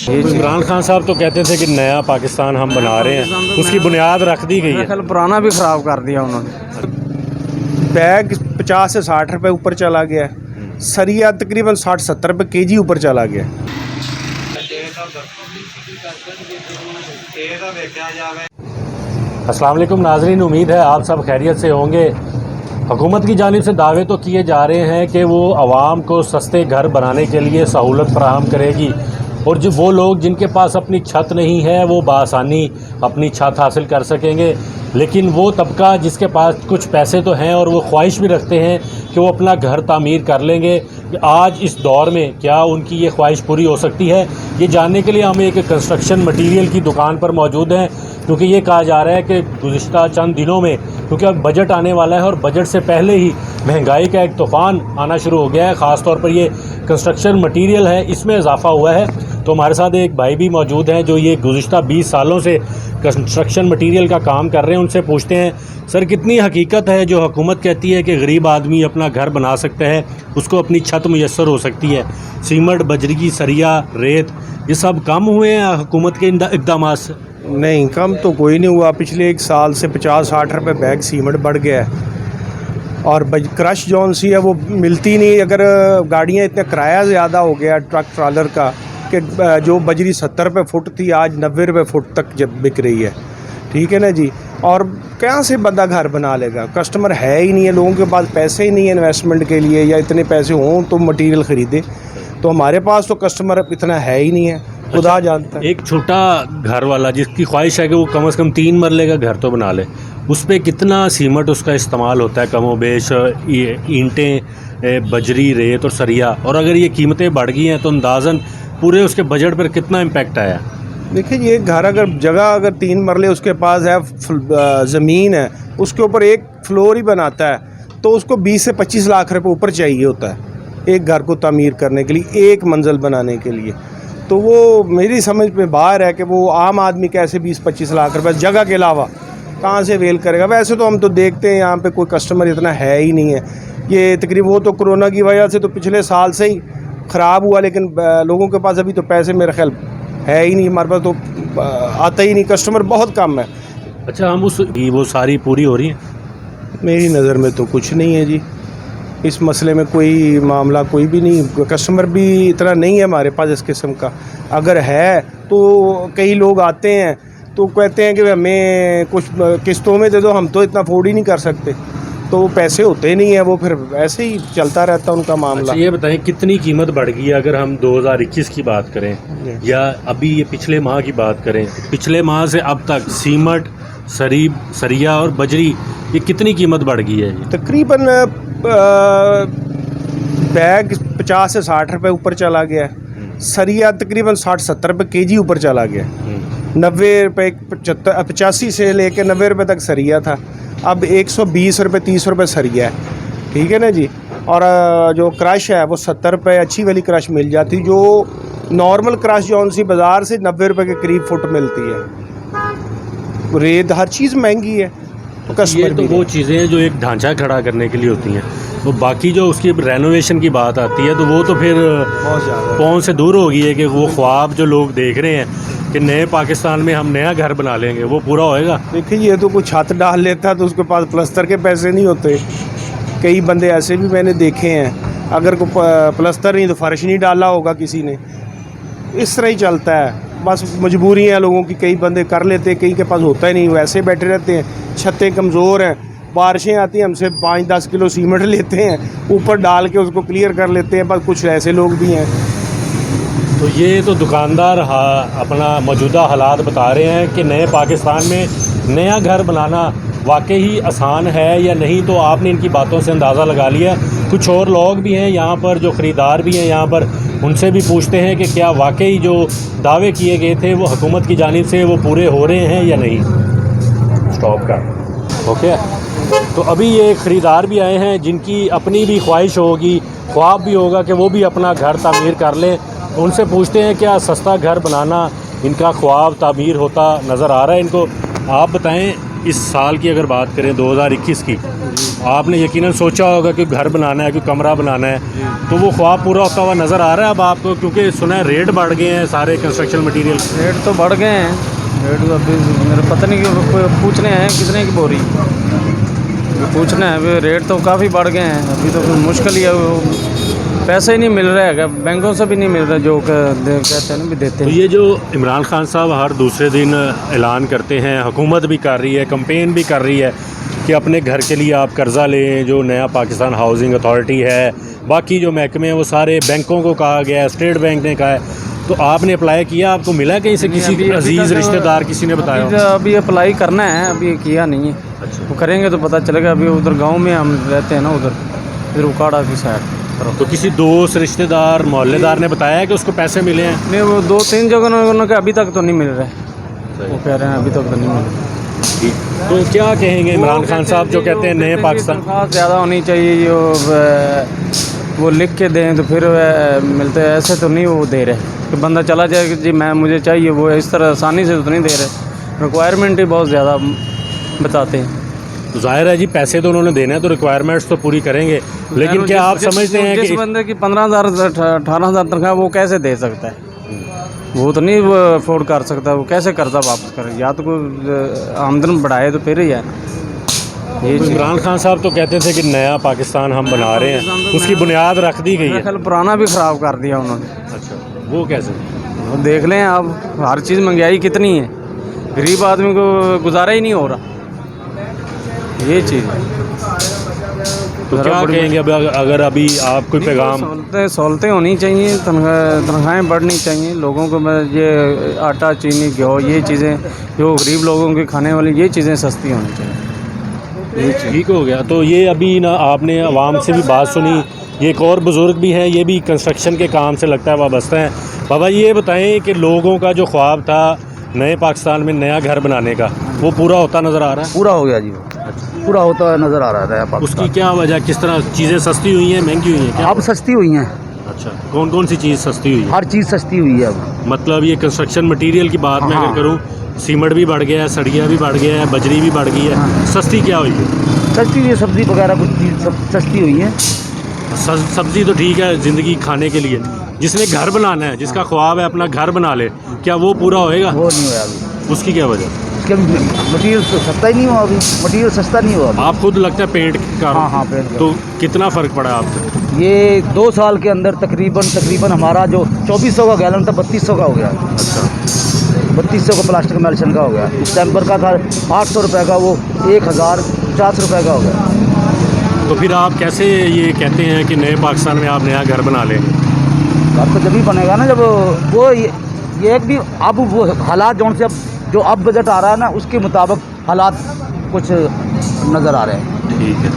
इमरान खान साहब तो कहते थे कि नया पाकिस्तान हम बना रहे हैं, उसकी बुनियाद रख दी गई है। कल पुराना भी ख़राब कर दिया उन्होंने। बैग 50 से 60 रुपए ऊपर चला गया है, सरिया तकरीबन 60-70 रुपए केजी ऊपर चला गया। अस्सलाम वालेकुम नाज़रीन, उम्मीद है आप सब खैरियत से होंगे। हुकूमत की जानिब से दावे तो किए जा रहे हैं कि वो आवाम को सस्ते घर बनाने के लिए सहूलत फराहम करेगी और जो वो लोग जिनके पास अपनी छत नहीं है वो बासानी अपनी छत हासिल कर सकेंगे। लेकिन वो तबका जिसके पास कुछ पैसे तो हैं और वो ख्वाहिश भी रखते हैं कि वो अपना घर तामीर कर लेंगे, कि आज इस दौर में क्या उनकी ये ख्वाहिश पूरी हो सकती है, ये जानने के लिए हम एक कंस्ट्रक्शन मटीरियल की दुकान पर मौजूद हैं। क्योंकि ये कहा जा रहा है कि गुज़िश्ता चंद दिनों में, क्योंकि अब बजट आने वाला है और बजट से पहले ही महंगाई का एक तूफ़ान आना शुरू हो गया है। ख़ास तौर पर ये कंस्ट्रक्शन मटीरियल है, इसमें इजाफ़ा हुआ है। तो हमारे साथ एक भाई भी मौजूद हैं जो ये गुज़िश्ता 20 सालों से कंस्ट्रक्शन मटीरियल का काम कर रहे हैं। उनसे पूछते हैं, सर कितनी हकीकत है जो हुकूमत कहती है कि गरीब आदमी अपना घर बना सकते हैं, उसको अपनी छत मुयस्सर हो सकती है। सीमेंट, बजरी, सरिया, रेत, ये सब कम हुए हैं हुकूमत के इक़दामात से? नहीं, कम तो कोई नहीं हुआ। पिछले 1 साल से 50-60 रुपए बैग सीमेंट बढ़ गया है और क्रश जौन सी है वो मिलती नहीं। अगर गाड़ियाँ इतना किराया ज़्यादा हो गया ट्रक ट्रालर का कि जो बजरी 70 रुपये फुट थी आज 90 रुपये फुट तक जब बिक रही है। ठीक है ना जी। और कहाँ से बंदा घर बना लेगा? कस्टमर है ही नहीं है, लोगों के पास पैसे ही नहीं है इन्वेस्टमेंट के लिए, या इतने पैसे हों तो मटीरियल ख़रीदे। तो हमारे पास तो कस्टमर इतना है ही नहीं है, खुदा जानता है। एक छोटा घर वाला जिसकी ख्वाहिश है कि वो कम से कम 3 मरले का घर तो बना ले, उस पर कितना सीमेंट उसका इस्तेमाल होता है? कमो बेश ईंटें, बजरी, रेत और सरिया। और अगर ये कीमतें बढ़ गई हैं तो अंदाज़न पूरे उसके बजट पर कितना इम्पेक्ट आया? देखिए, ये घर अगर 3 मरले उसके पास है, ज़मीन है, उसके ऊपर एक फ्लोर ही बनाता है तो उसको 20 से 25 लाख रुपए ऊपर चाहिए होता है एक घर को तामीर करने के लिए, एक मंजिल बनाने के लिए। तो वो मेरी समझ में बाहर है कि वो आम आदमी कैसे 20-25 लाख रुपए जगह के अलावा कहाँ से वेल करेगा। वैसे तो हम तो देखते हैं यहाँ पे कोई कस्टमर इतना है ही नहीं है। ये तकरीबन वो तो कोरोना की वजह से तो पिछले साल से ही ख़राब हुआ, लेकिन लोगों के पास अभी तो पैसे मेरा ख्याल है ही नहीं। हमारे पास तो आता ही नहीं, कस्टमर बहुत कम है। अच्छा, हम वो सारी पूरी हो रही हैं? मेरी नज़र में तो कुछ नहीं है जी, इस मसले में कोई मामला कोई भी नहीं। कस्टमर भी इतना नहीं है हमारे पास इस किस्म का। अगर है तो कई लोग आते हैं तो कहते हैं कि हमें कुछ किस्तों में दे दो, हम तो इतना अफोर्ड ही नहीं कर सकते। तो वो पैसे होते नहीं हैं, वो फिर ऐसे ही चलता रहता है उनका मामला। अच्छा, ये बताएं कितनी कीमत बढ़ गई है? अगर हम 2021 की बात करें या अभी ये पिछले माह की बात करें, पिछले माह से अब तक सीमेंट, सरिया और बजरी, ये कितनी कीमत बढ़ गई है? तकरीबन बैग 50 से 60 रुपए ऊपर चला गया है, सरिया तकरीबन 60-70 रुपए केजी ऊपर चला गया। 90 रुपये 85 से लेकर 90 रुपये तक सरिया था, अब 120 रुपये 30 रुपये सरिया है। ठीक है ना जी। और जो क्रश है वो 70 रुपये अच्छी वाली क्रश मिल जाती, जो नॉर्मल क्रश जौन सी बाज़ार से 90 रुपये के करीब फुट मिलती है। रेत, हर चीज़ महंगी है। तो ये तो वो चीज़ें हैं जो एक ढांचा खड़ा करने के लिए होती हैं, तो बाकी जो उसकी रेनोवेशन की बात आती है तो वो तो फिर पहुँच से दूर हो गई है कि वो ख्वाब जो लोग देख रहे हैं कि नए पाकिस्तान में हम नया घर बना लेंगे, वो पूरा होएगा? देखिए, ये तो कोई छत डाल लेता है तो उसके पास प्लस्तर के पैसे नहीं होते। कई बंदे ऐसे भी मैंने देखे हैं, अगर कोई प्लस्तर नहीं तो फर्श नहीं डाला होगा किसी ने। इस तरह ही चलता है, बस मजबूरी है लोगों की। कई बंदे कर लेते हैं, कई के पास होता ही नहीं, वैसे बैठे रहते हैं। छतें कमज़ोर हैं, बारिशें आती हैं, हमसे 5-10 किलो सीमेंट लेते हैं, ऊपर डाल के उसको क्लियर कर लेते हैं। बस कुछ ऐसे लोग भी हैं। तो ये तो दुकानदार अपना मौजूदा हालात बता रहे हैं कि नए पाकिस्तान में नया घर बनाना वाकई ही आसान है या नहीं, तो आपने इनकी बातों से अंदाज़ा लगा लिया। कुछ और लोग भी हैं यहाँ पर जो ख़रीदार भी हैं यहाँ पर, उनसे भी पूछते हैं कि क्या वाकई जो दावे किए गए थे वो हुकूमत की जानिब से वो पूरे हो रहे हैं या नहीं। स्टॉप कर ओके। तो अभी ये ख़रीदार भी आए हैं जिनकी अपनी भी ख्वाहिश होगी, ख्वाब भी होगा कि वो भी अपना घर तामीर कर लें। उनसे पूछते हैं क्या सस्ता घर बनाना इनका ख्वाब तामीर होता नज़र आ रहा है इनको? आप बताएं इस साल की अगर बात करें 2021 की, आपने यकीनन सोचा होगा कि घर बनाना है, कोई कमरा बनाना है, तो वो ख्वाब पूरा होता हुआ नज़र आ रहा है अब आपको? क्योंकि सुना है रेट बढ़ गए हैं सारे कंस्ट्रक्शन मटेरियल। रेट तो बढ़ गए हैं, रेट तो अभी मेरे पता नहीं क्यों कोई पूछने हैं कितने की बोरी, पूछना है अभी रेट तो काफ़ी बढ़ गए हैं। अभी तो फिर मुश्किल ही है, वो पैसे ही नहीं मिल रहे हैं, बैंकों से भी नहीं मिल रहा जो कहते हैं ना भी देते तो हैं। ये जो इमरान खान साहब हर दूसरे दिन ऐलान करते हैं, हुकूमत भी कर रही है, कंपेन भी कर रही है कि अपने घर के लिए आप कर्ज़ा लें, जो नया पाकिस्तान हाउसिंग अथॉरिटी है, बाकी जो महकमे हैं वो सारे बैंकों को कहा गया है, स्टेट बैंक ने कहा है, तो आपने अप्लाई किया, आपको मिला कहीं से? किसी अजीज़ रिश्तेदार किसी ने बताया? अभी अप्लाई करना है, अभी किया नहीं है। अच्छा, वो करेंगे तो पता चलेगा। अभी उधर गांव में हम रहते हैं ना, उधर उकाड़ा की साइड। तो किसी दोस्त रिश्तेदार मोहल्लेदार ने बताया है कि उसको पैसे मिले हैं? नहीं, वो 2-3 जगह उन्होंने कहा अभी तक तो नहीं मिल रहे, वो कह रहे हैं अभी तक तो नहीं मिल रहे। तो क्या कहेंगे इमरान खान साहब जो कहते हैं नए पाकिस्तान? तनख्वाह ज़्यादा होनी चाहिए, वो लिख के दें तो फिर मिलते हैं, ऐसे तो नहीं वो दे रहे कि बंदा चला जाए कि जी मुझे चाहिए, वो इस तरह आसानी से तो नहीं दे रहे, रिक्वायरमेंट ही बहुत ज़्यादा बताते हैं। तो जाहिर है जी, पैसे तो उन्होंने देना है तो रिक्वायरमेंट्स तो पूरी करेंगे, लेकिन क्या आप समझते हैं कि जिस बंदे की 15,000 18,000 तनख्वाह वो कैसे दे सकता है? वो तो नहीं अफोर्ड कर सकता, वो कैसे कर्जा वापस करे? या तो कोई आमदन बढ़ाए तो फिर ही है। ये तो इमरान खान साहब तो कहते थे कि नया पाकिस्तान हम बना रहे हैं, उसकी बुनियाद रख दी गई है। कल पुराना भी ख़राब कर दिया उन्होंने। अच्छा, वो कैसे? वो देख लें आप, हर चीज़ महंगाई कितनी है, गरीब आदमी को गुजारा ही नहीं हो रहा, ये चीज़ है। तो क्या कहेंगे अब अगर अभी आप कोई पैगाम? सहूलतें होनी चाहिए, तनख्वाहें बढ़नी चाहिए लोगों को। ये आटा, चीनी, गेहूँ, ये चीज़ें जो गरीब लोगों के खाने वाली, ये चीज़ें सस्ती होनी चाहिए। ठीक हो गया। तो ये अभी ना आपने आवाम से भी बात सुनी, ये एक और बुज़ुर्ग भी हैं, ये भी कंस्ट्रक्शन के काम से लगता है वाबस्ता हैं। बाबा ये बताएं कि लोगों का जो ख्वाब था नए पाकिस्तान में नया घर बनाने का, वो पूरा होता नज़र आ रहा है? पूरा हो गया जी, वो पूरा होता है नज़र आ रहा है नया पाकिस्तान। उसकी क्या वजह, किस तरह चीज़ें सस्ती हुई हैं, महंगी हुई हैं क्या? अब सस्ती हुई हैं, अच्छा, कौन कौन सी चीज़ सस्ती हुई है? हर चीज़ सस्ती हुई है अब। मतलब ये कंस्ट्रक्शन मटेरियल की बात मैं हाँ। अगर करूँ, सीमेंट भी बढ़ गया है, सड़िया भी बढ़ गया है, बजरी भी बढ़ गई है। हाँ। सस्ती क्या हुई है? सस्ती हुई है, सब्ज़ी वगैरह कुछ चीज़ सब सस्ती हुई है। सब्ज़ी तो ठीक है ज़िंदगी खाने के लिए, जिसने घर बनाना है, जिसका ख्वाब है अपना घर बना ले, क्या वो पूरा होएगा? वो नहीं हुआ अभी, उसकी क्या वजह? उसके मटीरियल सस्ता ही नहीं हुआ अभी, मटीरियल सस्ता नहीं हुआ अभी। आप खुद लगता है पेंट का? हाँ हाँ, पेंट का। तो कितना फ़र्क पड़ा आपको? ये 2 साल के अंदर तकरीबन हमारा जो 2400 का गैलन था 3200 का हो गया। अच्छा, 3200 का प्लास्टिक मेल्शन का हो गया। इस टेम्पर का था 800 रुपये का, वो 1050 रुपये का हो गया। तो फिर आप कैसे ये कहते हैं कि नए पाकिस्तान में आप नया घर बना लें? घर तो जब ही बनेगा ना, जब वो ये एक भी अब वो हालात जो अब बजट आ रहा है ना, उसके मुताबिक हालात कुछ नज़र आ रहे हैं। ठीक है,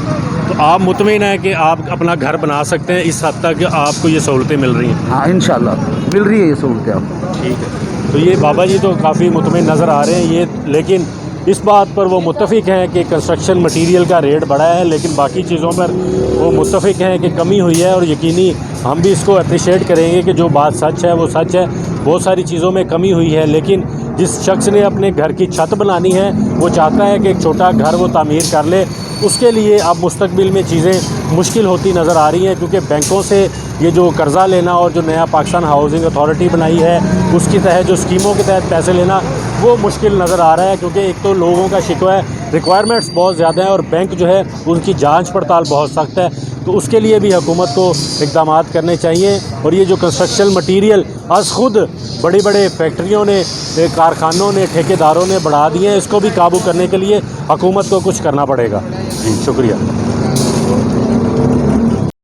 तो आप मुतमईन हैं कि आप अपना घर बना सकते हैं, इस हद तक आपको ये सहूलतें मिल रही हैं? हाँ, इंशाल्लाह मिल रही है ये सहूलतें आपको। ठीक है। तो ये बाबा जी तो काफ़ी मुतमईन नज़र आ रहे हैं ये, लेकिन इस बात पर वो मुत्तफ़िक हैं कि कंस्ट्रक्शन मटेरियल का रेट बढ़ा है, लेकिन बाकी चीज़ों पर वो मुत्तफ़िक हैं कि कमी हुई है। और यकीनी हम भी इसको अप्रिशिएट करेंगे कि जो बात सच है वो सच है, बहुत सारी चीज़ों में कमी हुई है। लेकिन जिस शख्स ने अपने घर की छत बनानी है, वो चाहता है कि एक छोटा घर वो तामीर कर ले, उसके लिए अब मुस्तकबिल में चीज़ें मुश्किल होती नज़र आ रही हैं, क्योंकि बैंकों से ये जो कर्ज़ा लेना और जो नया पाकिस्तान हाउसिंग अथॉरिटी बनाई है उसकी तहत जो स्कीमों के तहत पैसे लेना, वो मुश्किल नज़र आ रहा है। क्योंकि एक तो लोगों का शिकवा है, रिक्वायरमेंट्स बहुत ज़्यादा है और बैंक जो है उनकी जांच पड़ताल बहुत सख्त है। तो उसके लिए भी हुकूमत को इक़दाम करने चाहिए। और ये जो कंस्ट्रक्शन मटीरियल आज खुद बड़ी बड़े फैक्ट्रियों ने, कारखानों ने, ठेकेदारों ने बढ़ा दिए हैं, इसको भी काबू करने के लिए हुकूमत को कुछ करना पड़ेगा। जी शुक्रिया।